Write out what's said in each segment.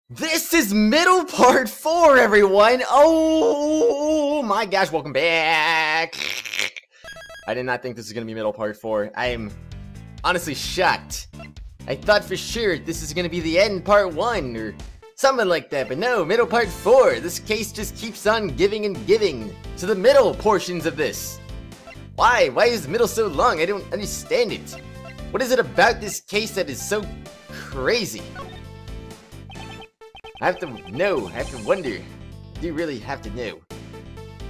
This is middle part 4, everyone! Oh my gosh, welcome back! I did not think this was gonna be middle part 4. I am honestly shocked. I thought for sure this is gonna be the end part 1 or something like that, but no, middle part 4. This case just keeps on giving and giving to the middle portions of this. Why? Why is the middle so long? I don't understand it. What is it about this case that is so crazy? I have to know, I have to wonder. I do really have to know.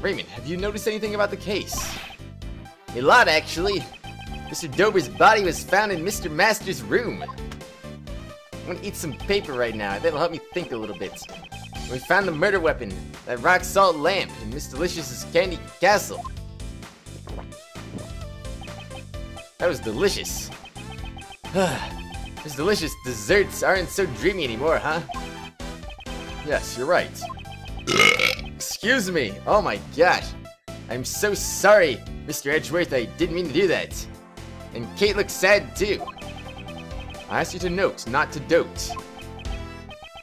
Raymond, have you noticed anything about the case? A lot, actually. Mr. Dober's body was found in Mr. Master's room. I'm gonna eat some paper right now. That'll help me think a little bit. We found the murder weapon, that rock salt lamp, in Miss Delicious's candy castle. That was delicious. These delicious desserts aren't so dreamy anymore, huh? Yes, you're right. Excuse me. Oh my gosh. I'm so sorry, Mr. Edgeworth. I didn't mean to do that. And Kate looks sad too. I asked you to note, not to dote.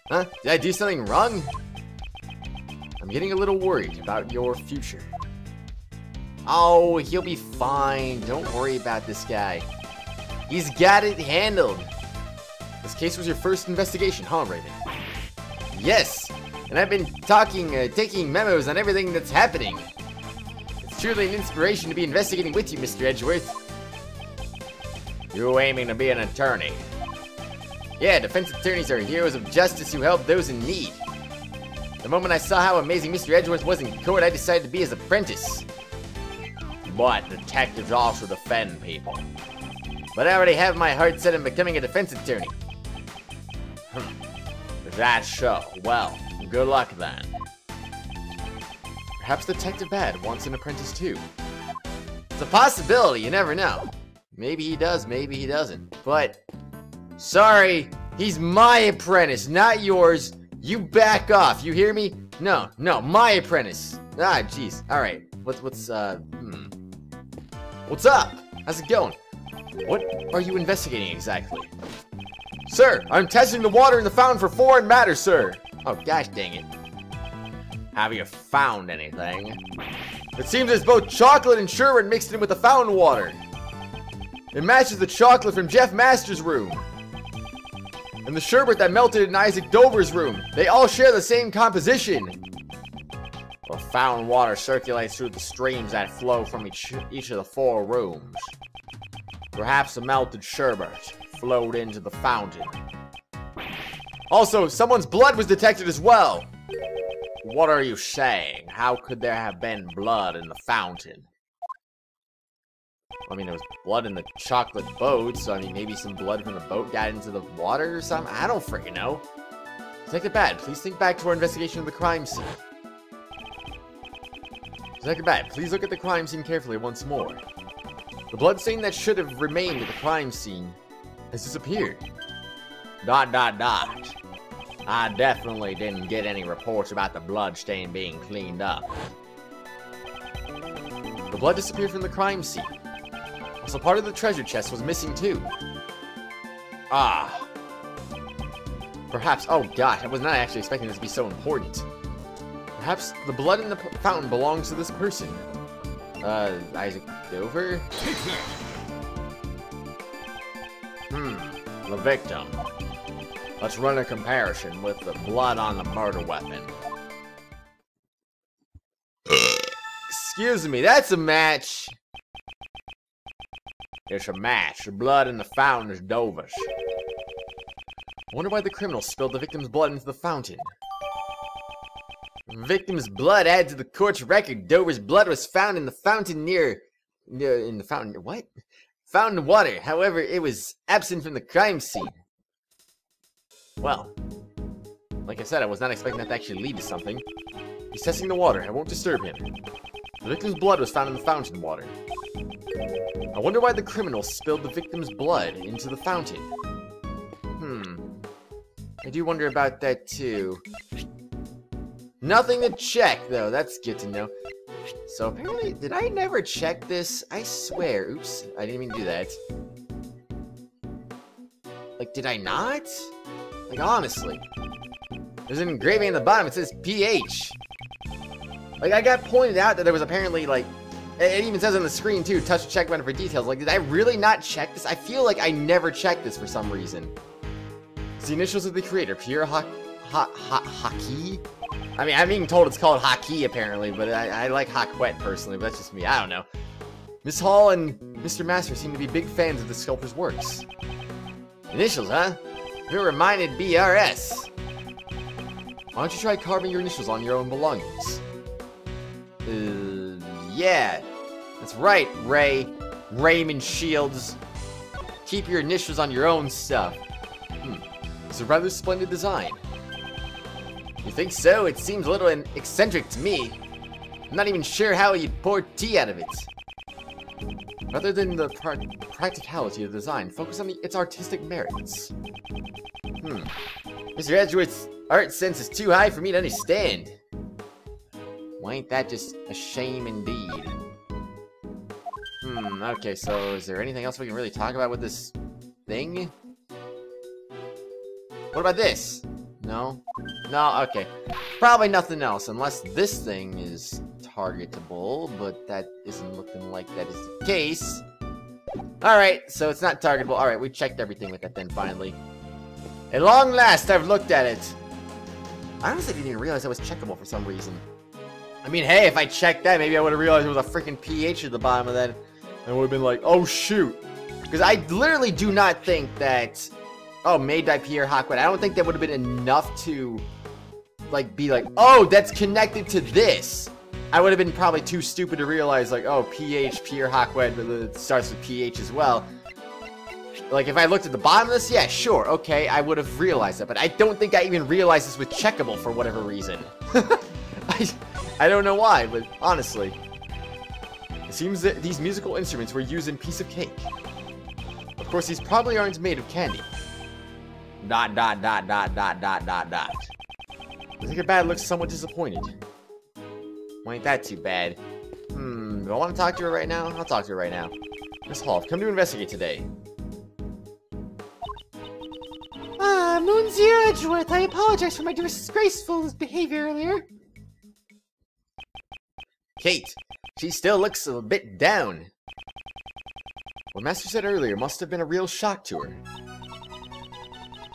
Huh? Did I do something wrong? I'm getting a little worried about your future. Oh, he'll be fine. Don't worry about this guy. He's got it handled. This case was your first investigation, huh, Raven? Yes, and I've been taking memos on everything that's happening. It's truly an inspiration to be investigating with you, Mr. Edgeworth. You aiming to be an attorney? Yeah, defense attorneys are heroes of justice who help those in need. The moment I saw how amazing Mr. Edgeworth was in court, I decided to be his apprentice. But detectives also defend people. But I already have my heart set on becoming a defense attorney. That's so. Well, good luck then. Perhaps Detective Bad wants an apprentice too. It's a possibility, you never know. Maybe he does, maybe he doesn't. But, sorry, he's my apprentice, not yours. You back off, you hear me? No, my apprentice. Ah, jeez. Alright, what's up? How's it going? What are you investigating exactly? Sir, I'm testing the water in the fountain for foreign matter, sir. Oh, gosh dang it. Have you found anything? It seems there's both chocolate and sherbet mixed in with the fountain water. It matches the chocolate from Jeff Master's room. And the sherbet that melted in Isaac Dover's room. They all share the same composition. The fountain water circulates through the streams that flow from each of the 4 rooms. Perhaps the melted sherbet flowed into the fountain. Also, someone's blood was detected as well. What are you saying? How could there have been blood in the fountain? I mean, there was blood in the chocolate boat, so I mean, maybe some blood from the boat got into the water or something? I don't freaking know. Detective Bad, please think back to our investigation of the crime scene. Detective Bad, please look at the crime scene carefully once more. The bloodstain that should have remained at the crime scene has disappeared. ... I definitely didn't get any reports about the bloodstain being cleaned up. The blood disappeared from the crime scene. Also, part of the treasure chest was missing too. Ah. Perhaps, oh gosh, I was not actually expecting this to be so important. Perhaps the blood in the fountain belongs to this person. Isaac Dover? The victim. Let's run a comparison with the blood on the murder weapon. Excuse me, that's a match. It's a match. The blood in the fountain is Dover's. I wonder why the criminal spilled the victim's blood into the fountain. Victim's blood added to the court's record. Dover's blood was found in the fountain fountain water. However, it was absent from the crime scene. Well, like I said, I was not expecting that to actually lead to something. He's testing the water. I won't disturb him. The victim's blood was found in the fountain water. I wonder why the criminal spilled the victim's blood into the fountain. I do wonder about that too. Nothing to check, though. That's good to know. So apparently, did I never check this? I swear. Oops, I didn't mean to do that. Like, did I not? Like, honestly. There's an engraving at the bottom. It says PH. Like, I got pointed out that there was apparently, like, it even says on the screen, too, touch the check button for details. Like, did I really not check this? I feel like I never checked this for some reason. It's the initials of the creator, Pierre Haki? I mean, I'm being told it's called Haki, apparently, but I like Hakwet, personally, but that's just me. I don't know. Miss Hall and Mr. Master seem to be big fans of the sculptor's works. Initials, huh? You're reminded BRS. Why don't you try carving your initials on your own belongings? Yeah. That's right, Raymond Shields. Keep your initials on your own stuff. It's a rather splendid design. You think so? It seems a little eccentric to me. I'm not even sure how you'd pour tea out of it. Rather than the practicality of the design, focus on its artistic merits. Mr. Edgeworth's art sense is too high for me to understand. Well, ain't that just a shame indeed? Okay, so is there anything else we can really talk about with this thing? What about this? No? No? Okay. Probably nothing else, unless this thing is targetable, but that isn't looking like that is the case. Alright, so it's not targetable. Alright, we checked everything with that then, finally. At long last, I've looked at it. I honestly didn't even realize that was checkable for some reason. I mean, hey, if I checked that, maybe I would have realized there was a freaking PH at the bottom of that. And I would have been like, oh, shoot. Because I literally do not think that... Oh, made by Pierre Hawkwood. I don't think that would have been enough to, like, be like, oh, that's connected to this. I would have been probably too stupid to realize, like, oh, PH, Pierre Hawkwood, but it starts with PH as well. Like, if I looked at the bottom of this, yeah, sure, okay, I would have realized that. But I don't think I even realized this was checkable for whatever reason. I don't know why, but honestly. It seems that these musical instruments were used in Piece of Cake. Of course, these probably aren't made of candy. ... I think your bad looks somewhat disappointed. Well, ain't that too bad. Do I want to talk to her right now? I'll talk to her right now. Miss Hall, I've come to investigate today. Monsieur Edgeworth, I apologize for my disgraceful behavior earlier. Kate, she still looks a bit down. What Master said earlier must have been a real shock to her.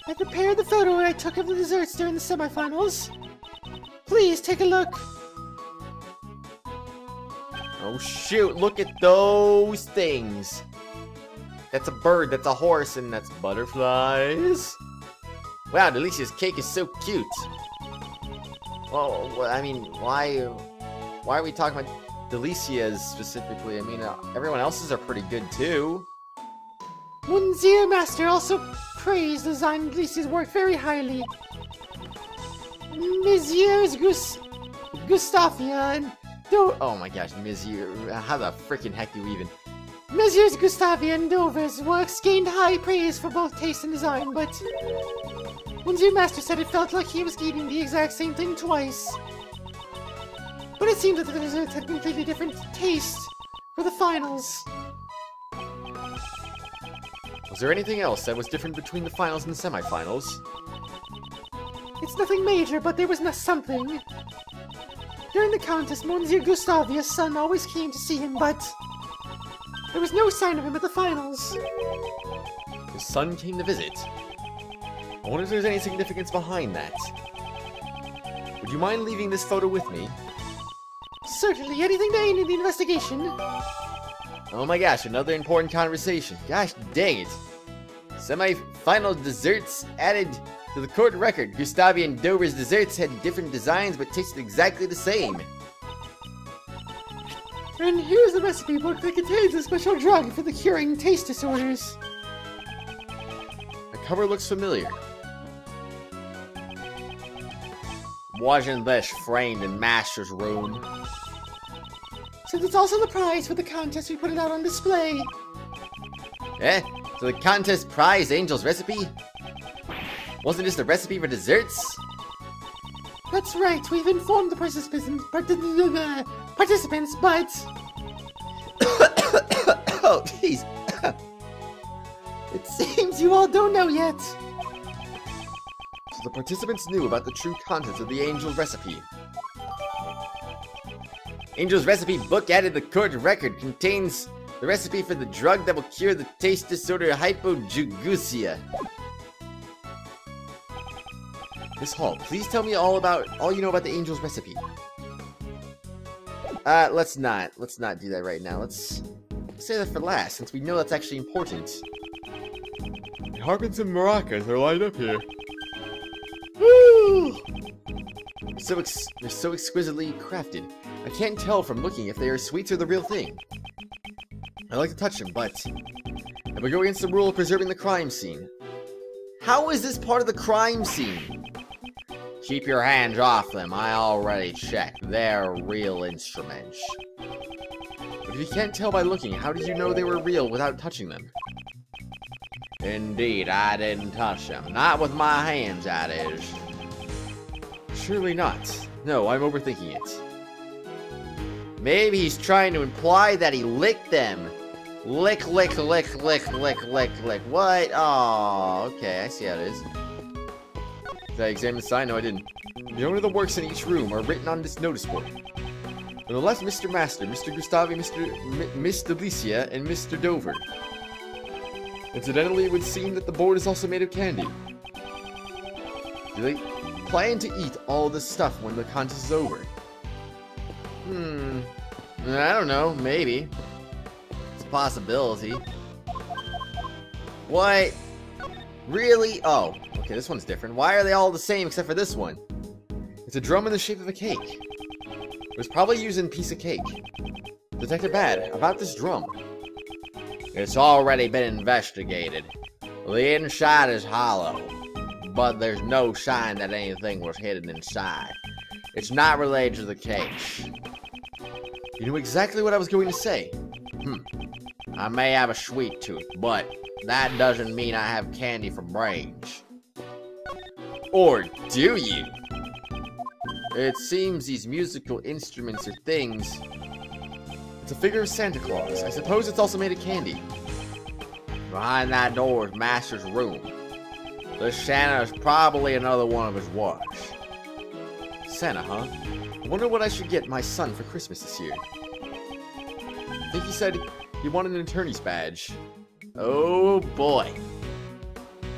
I prepared the photo I took of the desserts during the semifinals. Please take a look. Oh shoot, look at those things. That's a bird, that's a horse, and that's butterflies. Wow, Delicia's cake is so cute. Well, I mean, why are we talking about Delicia's specifically? I mean, everyone else's are pretty good too. Monsieur Master also praised the design of Delicia's work very highly. Messrs. Gustavia and oh my gosh, Monsieur, how the freaking heck do you even? Messrs. Gustavia and Dover's works gained high praise for both taste and design, but Monsieur Master said it felt like he was eating the exact same thing twice. But it seemed that the desserts had completely different tastes for the finals. Was there anything else that was different between the finals and the semifinals? It's nothing major, but there was something. During the contest, Monsieur Gustavia's son always came to see him, but there was no sign of him at the finals. His son came to visit. I wonder if there's any significance behind that. Would you mind leaving this photo with me? Certainly, anything to aid in the investigation. Oh my gosh, another important conversation. Gosh dang it. Semi-final desserts added to the court record. Gustavia and Dover's desserts had different designs but tasted exactly the same. And here's the recipe book that contains a special drug for the curing taste disorders. The cover looks familiar. Wasn't this framed in Master's room? Since it's also the prize for the contest, we put it out on display. Eh? So the contest prize Angel's recipe? Wasn't this the recipe for desserts? That's right, we've informed the participants, but... Oh, jeez. It seems you all don't know yet. So the participants knew about the true contents of the Angel's recipe. Angel's recipe book added the court record contains the recipe for the drug that will cure the taste disorder hypogeusia. Miss Hall, please tell me all you know about the Angel's recipe. Let's not do that right now. Let's say that for last, since we know that's actually important. The harpins and maracas are lined up here. Woo! They're so exquisitely crafted. I can't tell from looking if they are sweets or the real thing. I like to touch them, but it would go against the rule of preserving the crime scene. How is this part of the crime scene? Keep your hands off them. I already checked. They're real instruments. But if you can't tell by looking, how did you know they were real without touching them? Indeed, I didn't touch them. Not with my hands, that is. Surely not. No, I'm overthinking it. Maybe he's trying to imply that he licked them. Lick, lick, lick, lick, lick, lick, lick. What? Oh, okay, I see how it is. Did I examine the sign? No, I didn't. The owner of the works in each room are written on this notice board. On the left, Mr. Master, Mr. Gustavi, Miss Delicia, and Mr. Dover. Incidentally, it would seem that the board is also made of candy. Do they plan to eat all this stuff when the contest is over? I don't know. Maybe. It's a possibility. What? Really? Oh, okay, this one's different. Why are they all the same except for this one? It's a drum in the shape of a cake. It was probably used in a piece of cake. Detective Bad, about this drum. It's already been investigated. The inside is hollow, but there's no sign that anything was hidden inside. It's not related to the case. You knew exactly what I was going to say. I may have a sweet tooth, but that doesn't mean I have candy for brains. Or do you? It seems these musical instruments are things. It's a figure of Santa Claus. I suppose it's also made of candy. Behind that door is Master's room. This Santa is probably another one of his works. Santa, huh? I wonder what I should get my son for Christmas this year. I think he said he wanted an attorney's badge. Oh boy.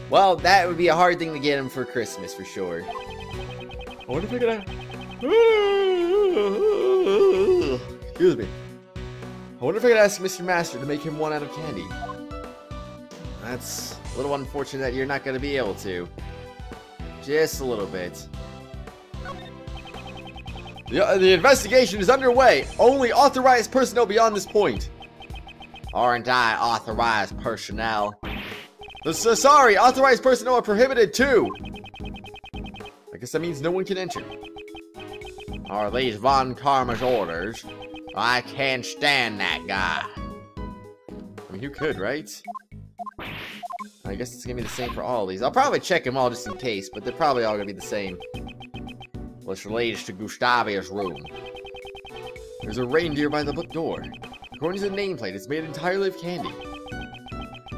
Well, that would be a hard thing to get him for Christmas for sure. I wonder if I could excuse me. I wonder if I could ask Mr. Master to make him one out of candy. That's a little unfortunate that you're not going to be able to. Just a little bit. The investigation is underway. Only authorized personnel beyond this point. Aren't I authorized personnel? Sorry, authorized personnel are prohibited too. I guess that means no one can enter. Are these Von Karma's orders? I can't stand that guy. I mean, you could, right? I guess it's gonna be the same for all of these. I'll probably check them all just in case, but they're probably all gonna be the same. Which leads to Gustavia's room. There's a reindeer by the book door. According to the nameplate, it's made entirely of candy.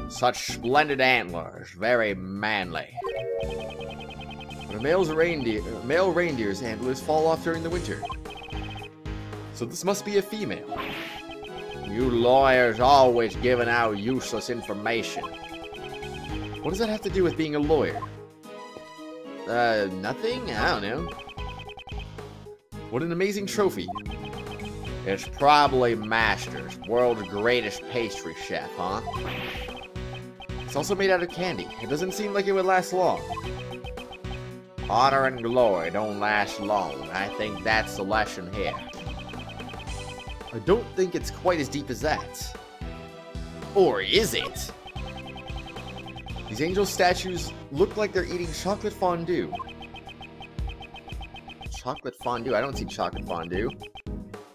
Such splendid antlers, very manly. But a male reindeer's antlers fall off during the winter. So this must be a female. You lawyers always giving out useless information. What does that have to do with being a lawyer? Nothing? I don't know. What an amazing trophy. It's probably Master's, world's greatest pastry chef, huh? It's also made out of candy. It doesn't seem like it would last long. Honor and glory don't last long. I think that's the lesson here. I don't think it's quite as deep as that. Or is it? These angel statues look like they're eating chocolate fondue. Chocolate fondue? I don't see chocolate fondue.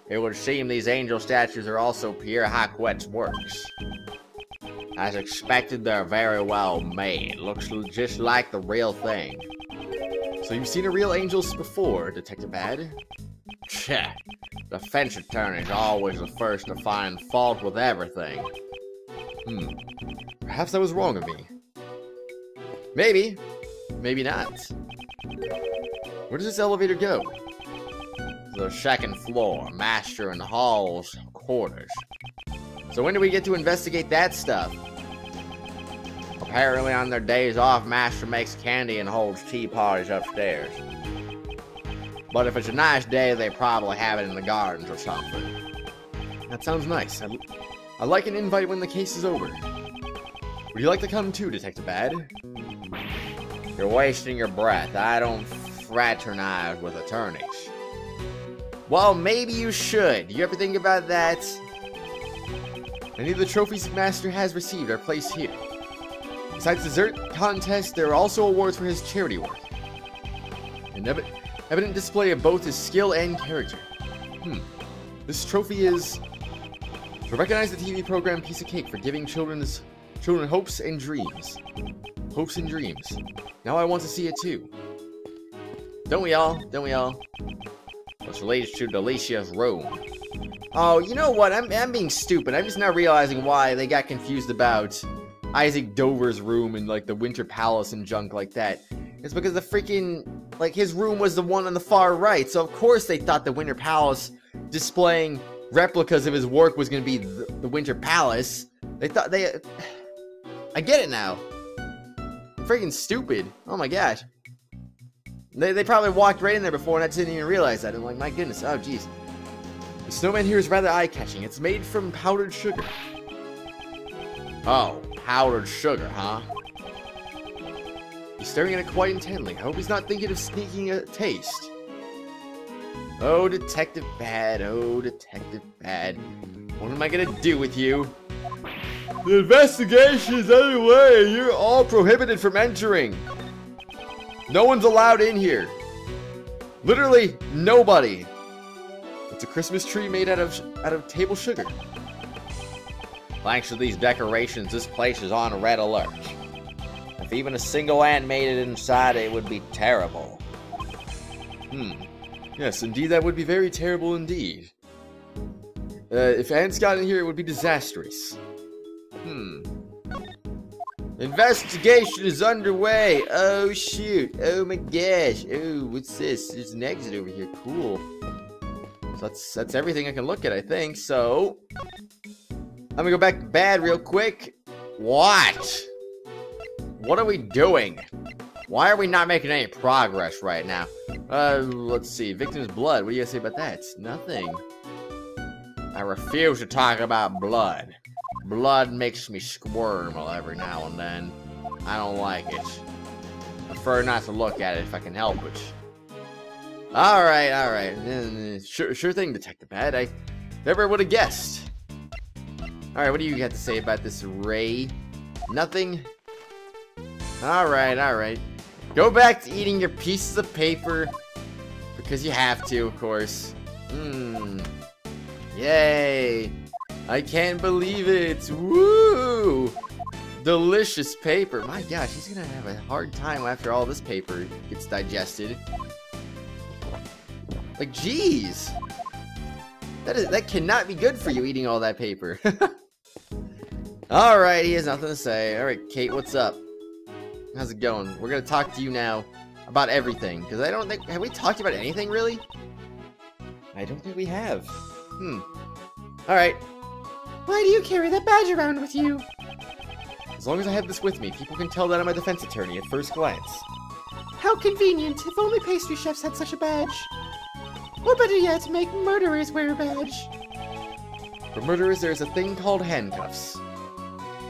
It would seem these angel statues are also Pierre Haquette's works. As expected, they're very well made. Looks just like the real thing. So you've seen a real angels before, Detective Bad? Tch, the defense attorney's always the first to find fault with everything. Perhaps that was wrong of me. Maybe. Maybe not. Where does this elevator go? The second floor, master and hall's quarters. So when do we get to investigate that stuff? Apparently on their days off, master makes candy and holds tea parties upstairs. But if it's a nice day, they probably have it in the gardens or something. That sounds nice. I'd like an invite when the case is over. Would you like to come too, Detective Bad? You're wasting your breath. I don't fraternize with attorneys. Well, maybe you should. You ever think about that? Any of the trophies Master has received are placed here. Besides the dessert contest, there are also awards for his charity work. An evident display of both his skill and character. This trophy is to recognize the TV program Piece of Cake for giving children hopes and dreams. Hopes and dreams. Now I want to see it too. Don't we all? Don't we all? What's related to Delicia's room? Oh, you know what? I'm being stupid. I'm just now realizing why they got confused about Isaac Dover's room and like the Winter Palace and junk like that. It's because the freaking, like, his room was the one on the far right, so of course they thought the Winter Palace displaying replicas of his work was going to be the Winter Palace. They thought I get it now. Freaking stupid. Oh my gosh. They probably walked right in there before and I didn't even realize that. I'm like, my goodness, oh jeez. The snowman here is rather eye-catching. It's made from powdered sugar. Oh, powdered sugar, huh? He's staring at it quite intently. I hope he's not thinking of sneaking a taste. Oh, Detective Bad. Oh, Detective Bad. What am I gonna do with you? The investigation is underway. You're all prohibited from entering. No one's allowed in here. Literally nobody. It's a Christmas tree made out of table sugar. Thanks to these decorations, this place is on red alert. If even a single ant made it inside, it would be terrible. Yes, indeed, that would be very terrible indeed. If ants got in here, it would be disastrous. Investigation is underway. Oh, shoot. Oh, my gosh. Oh, what's this? There's an exit over here. Cool. So that's everything I can look at, I think. So, I'm gonna go back to Bad real quick. What? What are we doing? Why are we not making any progress right now? Let's see. Victim's blood. What do you guys say about that? Nothing. I refuse to talk about blood. Blood makes me squirm every now and then. I don't like it. I prefer not to look at it if I can help it. Alright, alright. Sure thing, Detective Bad. I never would have guessed. Alright, what do you got to say about this, Ray? Nothing? Alright, alright. Go back to eating your pieces of paper. Because you have to, of course. Yay. I can't believe it. Woo! Delicious paper. My gosh, he's gonna have a hard time after all this paper gets digested. Like, jeez. That cannot be good for you, eating all that paper. Alright, he has nothing to say. Alright, Kate, what's up? How's it going? We're gonna talk to you now about everything. Because I don't think... Have we talked about anything, really? I don't think we have. Alright. Why do you carry that badge around with you? As long as I have this with me, people can tell that I'm a defense attorney at first glance. How convenient. If only pastry chefs had such a badge. Or better yet, make murderers wear a badge. For murderers, there's a thing called handcuffs.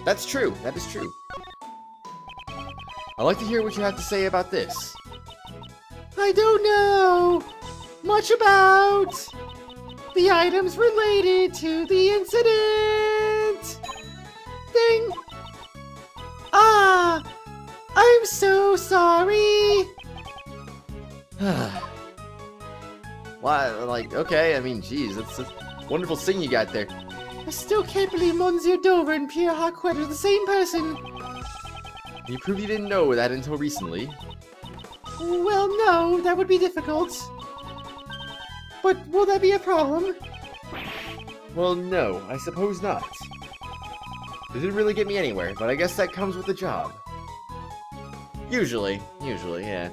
That's true. That is true. I'd like to hear what you have to say about this. I don't know much about the items related to the incident. Ding. Ah, I'm so sorry. Why, like, okay, I mean, geez, that's a wonderful thing you got there. I still can't believe Monsieur Dover and Pierre Harquet are the same person. You prove you didn't know that until recently. Well, no, that would be difficult. But will that be a problem? Well, no, I suppose not. It didn't really get me anywhere, but I guess that comes with the job. Usually, yeah.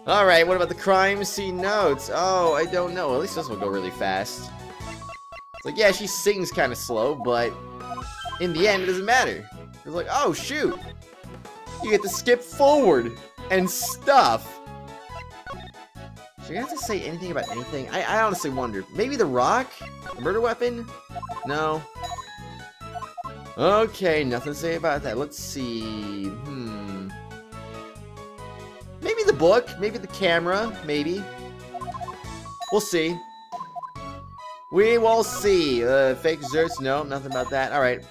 Alright, what about the crime scene notes? Oh, I don't know. At least this will go really fast. It's like, yeah, she sings kind of slow, but in the end, it doesn't matter. It's like, oh, shoot. You get to skip forward and stuff. Should you have to say anything about anything? I honestly wonder. Maybe the rock? The murder weapon? No. Okay, nothing to say about that. Let's see. Maybe the book, maybe the camera, maybe. We'll see. We will see. Fake desserts? No, nothing about that. Alright.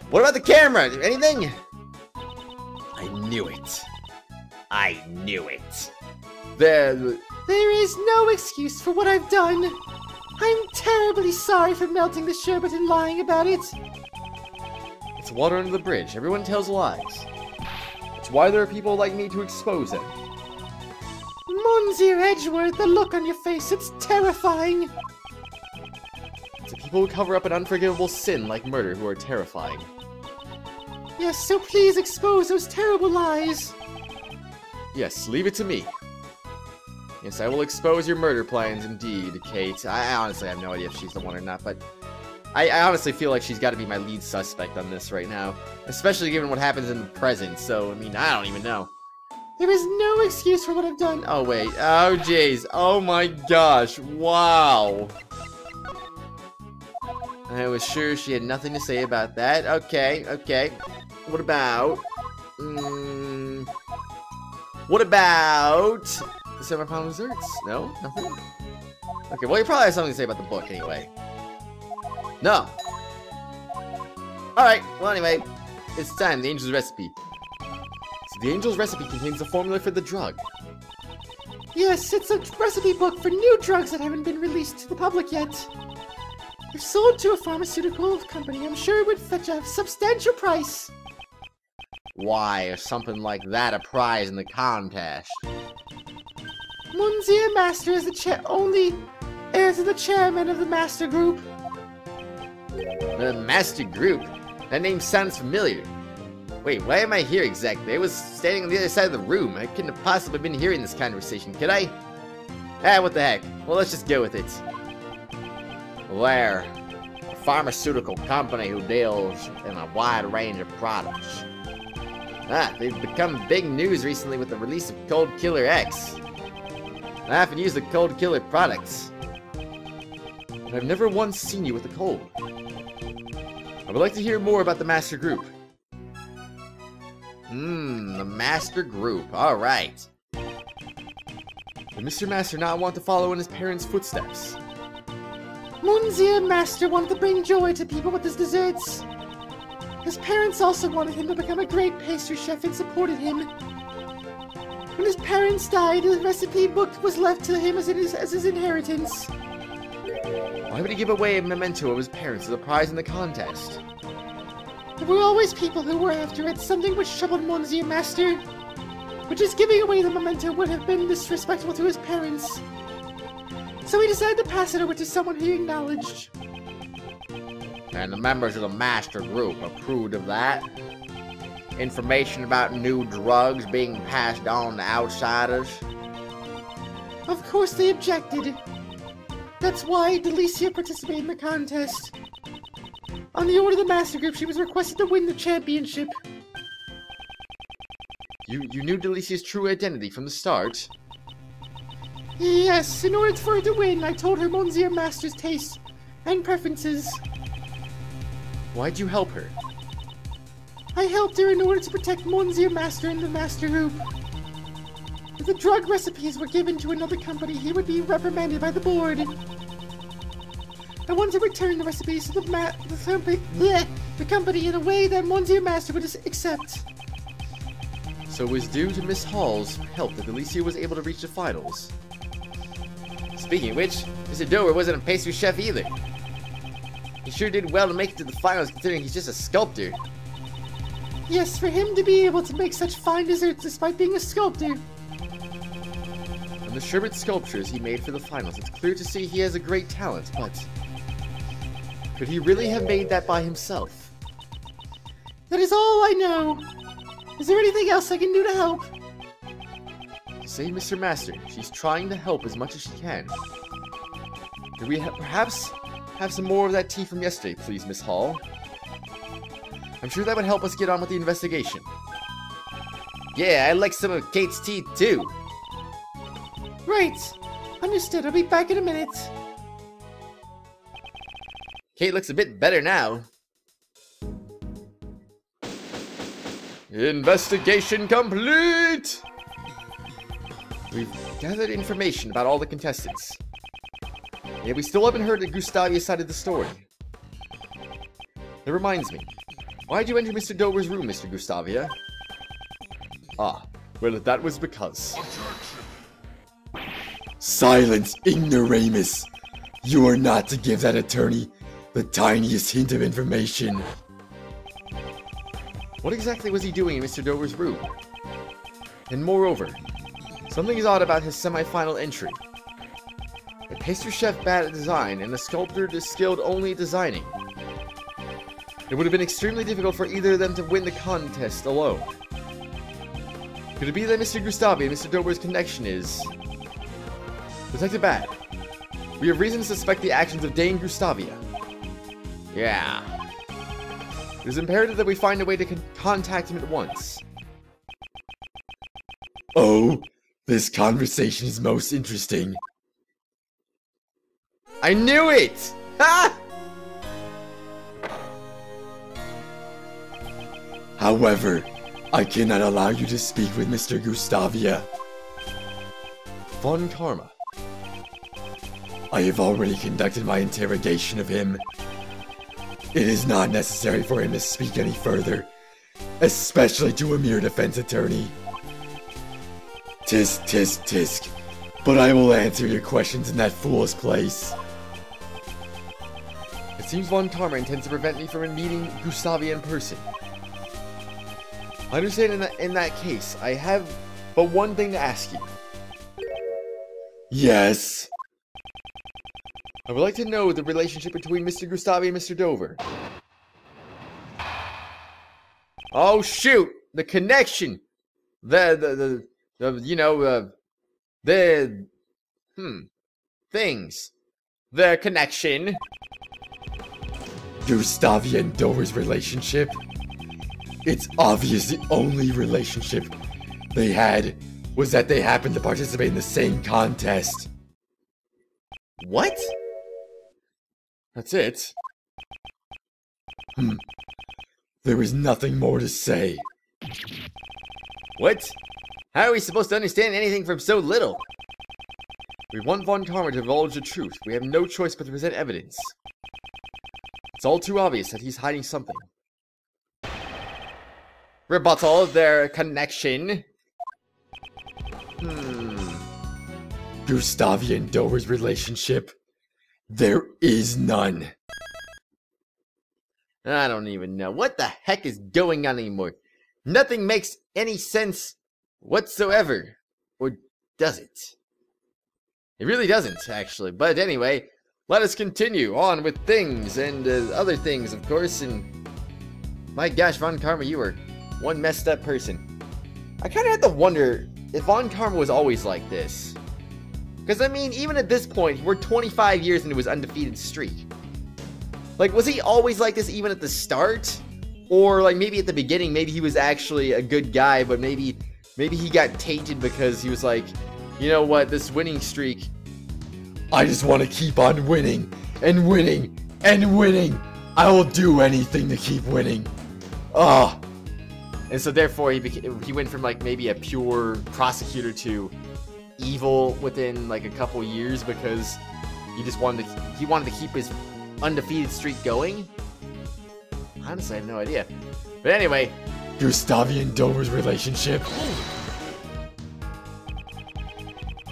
What about the camera? Anything? I knew it. I knew it. There is no excuse for what I've done. I'm terribly sorry for melting the sherbet and lying about it. It's water under the bridge. Everyone tells lies. It's why there are people like me to expose them. Monsieur Edgeworth, the look on your face, it's terrifying. It's the people who cover up an unforgivable sin like murder who are terrifying. Yes, so please expose those terrible lies. Yes, leave it to me. Yes, I will expose your murder plans indeed, Kate. I honestly have no idea if she's the one or not, but I honestly feel like she's got to be my lead suspect on this right now. Especially given what happens in the present, so, I mean, I don't even know. There is no excuse for what I've done. Oh, wait. Oh, jeez. Oh, my gosh. Wow. I was sure she had nothing to say about that. Okay, okay. What about... what about... the semi-final desserts? No? Nothing? Okay, well, you probably have something to say about the book anyway. No. Alright, well, anyway. It's time. The Angel's Recipe. So the Angel's Recipe contains the formula for the drug. Yes, it's a recipe book for new drugs that haven't been released to the public yet. If sold to a pharmaceutical company, I'm sure it would fetch a substantial price. Why is something like that a prize in the contest? Monsieur Master is the only heir to the chairman of the Master Group. The Master Group? That name sounds familiar. Wait, why am I here exactly? I was standing on the other side of the room. I couldn't have possibly been hearing this conversation, could I? Ah, what the heck. Well, let's just go with it. They're a pharmaceutical company who deals in a wide range of products. Ah, they've become big news recently with the release of Cold Killer X. I often use the Cold Killer products, but I've never once seen you with a cold. I would like to hear more about the Master Group. The Master Group. Alright. Did Mr. Master not want to follow in his parents' footsteps? Monsieur Master wanted to bring joy to people with his desserts. His parents also wanted him to become a great pastry chef and supported him. When his parents died, the recipe book was left to him as his inheritance. Why would he give away a memento of his parents as a prize in the contest? There were always people who were after it, something which troubled Monsieur Master. But just giving away the memento would have been disrespectful to his parents. So he decided to pass it over to someone he acknowledged. And the members of the Master Group approved of that? Information about new drugs being passed on to outsiders? Of course they objected. That's why Delicia participated in the contest. On the order of the Master Group, she was requested to win the championship. You knew Delicia's true identity from the start? Yes, in order for her to win, I told her Monsieur Master's tastes and preferences. Why'd you help her? I helped her in order to protect Monsieur Master and the Master Group. If the drug recipes were given to another company, he would be reprimanded by the board. I wanted to return the recipes to the company in a way that Monsieur Master would accept. So it was due to Miss Hall's help that Delicia was able to reach the finals. Speaking of which, Mr. Dover wasn't a pastry chef either. He sure did well to make it to the finals considering he's just a sculptor. Yes, for him to be able to make such fine desserts despite being a sculptor. From the sherbet sculptures he made for the finals, it's clear to see he has a great talent, but... could he really have made that by himself? That is all I know. Is there anything else I can do to help? Say, Mr. Master, she's trying to help as much as she can. Could we perhaps have some more of that tea from yesterday, please, Miss Hall? I'm sure that would help us get on with the investigation. Yeah, I'd like some of Kate's tea, too. Right. Understood. I'll be back in a minute. Kate looks a bit better now. Investigation complete! We've gathered information about all the contestants. Yet we still haven't heard Gustavia's side of the story. That reminds me. Why'd you enter Mr. Dover's room, Mr. Gustavia? Ah, well, that was because... Silence, ignoramus! You are not to give that attorney the tiniest hint of information. What exactly was he doing in Mr. Dover's room? And moreover, something is odd about his semi-final entry. A pastry chef bad at design and a sculptor skilled only at designing. It would have been extremely difficult for either of them to win the contest alone. Could it be that Mr. Gustavia and Mr. Dover's connection is... Detective Bad, we have reason to suspect the actions of Dane Gustavia. Yeah. It is imperative that we find a way to contact him at once. Oh, this conversation is most interesting. I knew it! Ha! However, I cannot allow you to speak with Mr. Gustavia. Von Karma. I have already conducted my interrogation of him. It is not necessary for him to speak any further, especially to a mere defense attorney. Tisk, tisk, tisk, but I will answer your questions in that fool's place. It seems Von Karma intends to prevent me from meeting Gustavia in person. I understand in that case, I have but one thing to ask you. Yes? I would like to know the relationship between Mr. Gustavia and Mr. Dover. Oh shoot! The connection! Things. The connection. Gustavia and Dover's relationship? It's obvious the only relationship they had was that they happened to participate in the same contest. What? That's it? There is nothing more to say. What? How are we supposed to understand anything from so little? We want Von Karma to divulge the truth. We have no choice but to present evidence. It's all too obvious that he's hiding something. Rebuttal their connection. Gustavia and Dover's relationship? There is none. I don't even know. What the heck is going on anymore? Nothing makes any sense whatsoever. Or does it? It really doesn't, actually. But anyway, let us continue on with things and other things, of course. And my gosh, Von Karma, you are one messed up person. I kind of had to wonder if Von Karma was always like this. Because, I mean, even at this point, we're 25 years into his undefeated streak. Like, was he always like this even at the start? Or, like, maybe at the beginning, maybe he was actually a good guy, but maybe he got tainted because he was like, you know what, this winning streak... I just want to keep on winning, and winning, and winning. I will do anything to keep winning. Ah. And so therefore he went from like maybe a pure prosecutor to evil within like a couple years because he wanted to keep his undefeated streak going. Honestly, I have no idea. But anyway, Gustavia and Dover's relationship.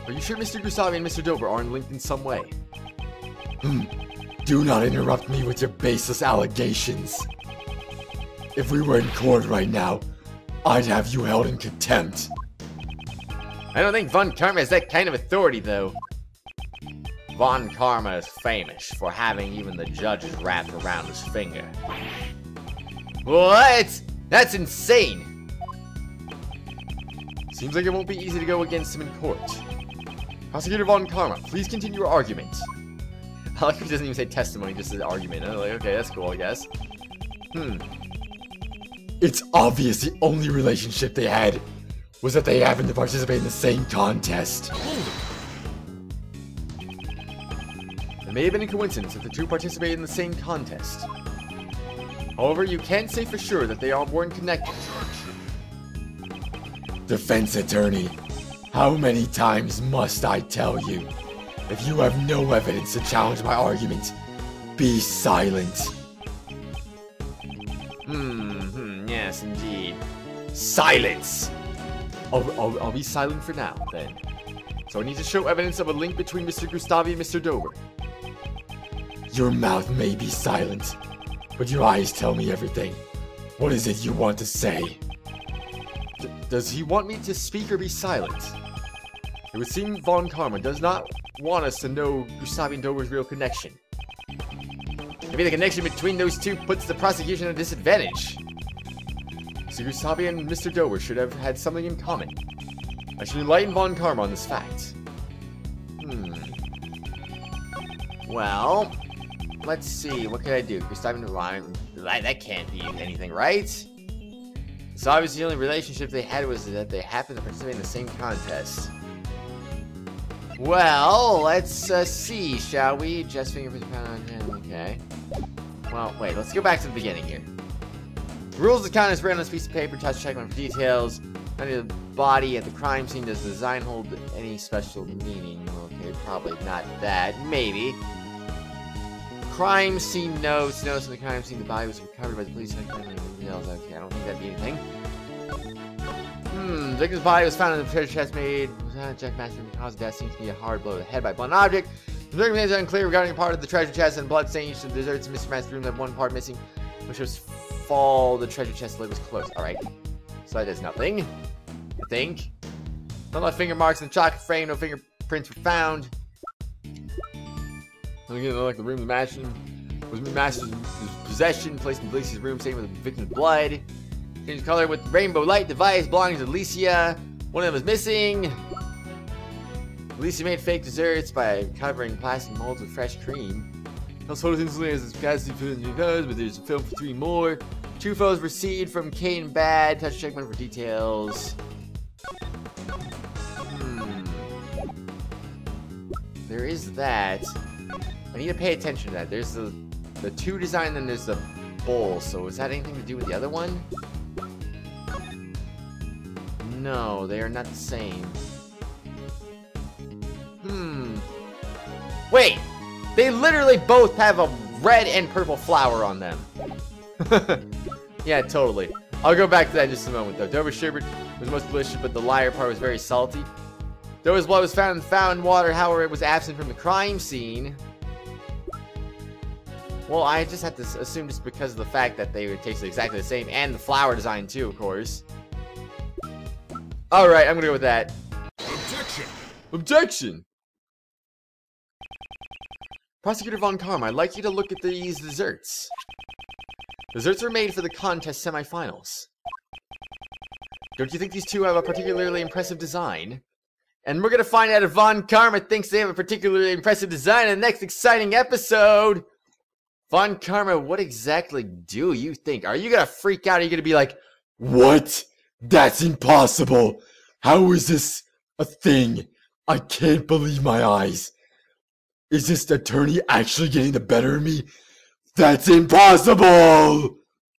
Are you sure Mr. Gustavia and Mr. Dover aren't linked in some way? Do not interrupt me with your baseless allegations. If we were in court right now, I'd have you held in contempt. I don't think Von Karma has that kind of authority, though. Von Karma is famous for having even the judges wrapped around his finger. What? That's insane! Seems like it won't be easy to go against him in court. Prosecutor Von Karma, please continue your argument. I like he doesn't even say testimony, just says argument. I'm like, okay, that's cool, I guess. It's obvious the only relationship they had was that they happened to participate in the same contest. It may have been a coincidence that the two participated in the same contest. However, you can't say for sure that they all weren't connected. Defense attorney, how many times must I tell you? If you have no evidence to challenge my argument, be silent. Yes, indeed. Silence! I'll be silent for now, then. So I need to show evidence of a link between Mr. Gustavi and Mr. Dover. Your mouth may be silent, but your eyes tell me everything. What is it you want to say? Does he want me to speak or be silent? It would seem Von Karma does not want us to know Gustavi and Dover's real connection. Maybe the connection between those two puts the prosecution at a disadvantage. Mr. Gustavi and Mr. Dover should have had something in common. I should enlighten Von Karma on this fact. Well, let's see. What can I do? Gustavi and Dover. That can't be anything, right? So obviously the only relationship they had was that they happened to participate in the same contest. Well, let's see, shall we? Just fingerprints found on him. Okay. Well, wait. Let's go back to the beginning here. The rules of conduct is written on this piece of paper. Touch check on details. Under the body at the crime scene. Does the design hold any special meaning? Okay, probably not that. Maybe. Crime scene notes. Notes in the crime scene. The body was recovered by the police. Okay, I don't think that'd be anything. The victim's body was found in the treasure chest made. Jack Master cause of death seems to be a hard blow to the head by a blunt object. The circumstances are unclear regarding a part of the treasure chest and blood stain. Each of the desserts in Mr. Master's room have one part missing, which was fall. The treasure chest lid was closed. Alright. So that does nothing. I think. No left finger marks in the chocolate frame. No fingerprints were found. Looking like the room the mansion was Master's possession. Placed in Alicia's room, same with the victim's blood. Changed color with rainbow light device belonging to Alicia. One of them is missing. Alicia made fake desserts by covering plastic molds with fresh cream. Household instantly has its capacity for photos, but there's a film for 3 more. 2 photos received from Kay and Bad. Touch check one for details. There is that. I need to pay attention to that. There's the 2 design, then there's the bowl. So is that anything to do with the other one? No, they are not the same. Wait! They literally both have a red and purple flower on them. Yeah, totally. I'll go back to that in just a moment, though. Dover's sherbet was most delicious, but the liar part was very salty. Dover's blood was found in fountain water, however, it was absent from the crime scene. Well, I just have to assume just because of the fact that they would taste exactly the same, and the flower design, too, of course. Alright, I'm gonna go with that. Objection! Objection! Prosecutor Von Karma, I'd like you to look at these desserts. Desserts were made for the contest semifinals. Don't you think these two have a particularly impressive design? And we're gonna find out if Von Karma thinks they have a particularly impressive design in the next exciting episode. Von Karma, what exactly do you think? Are you gonna freak out? Are you gonna be like, what? That's impossible! How is this a thing? I can't believe my eyes. Is this attorney actually getting the better of me? That's impossible!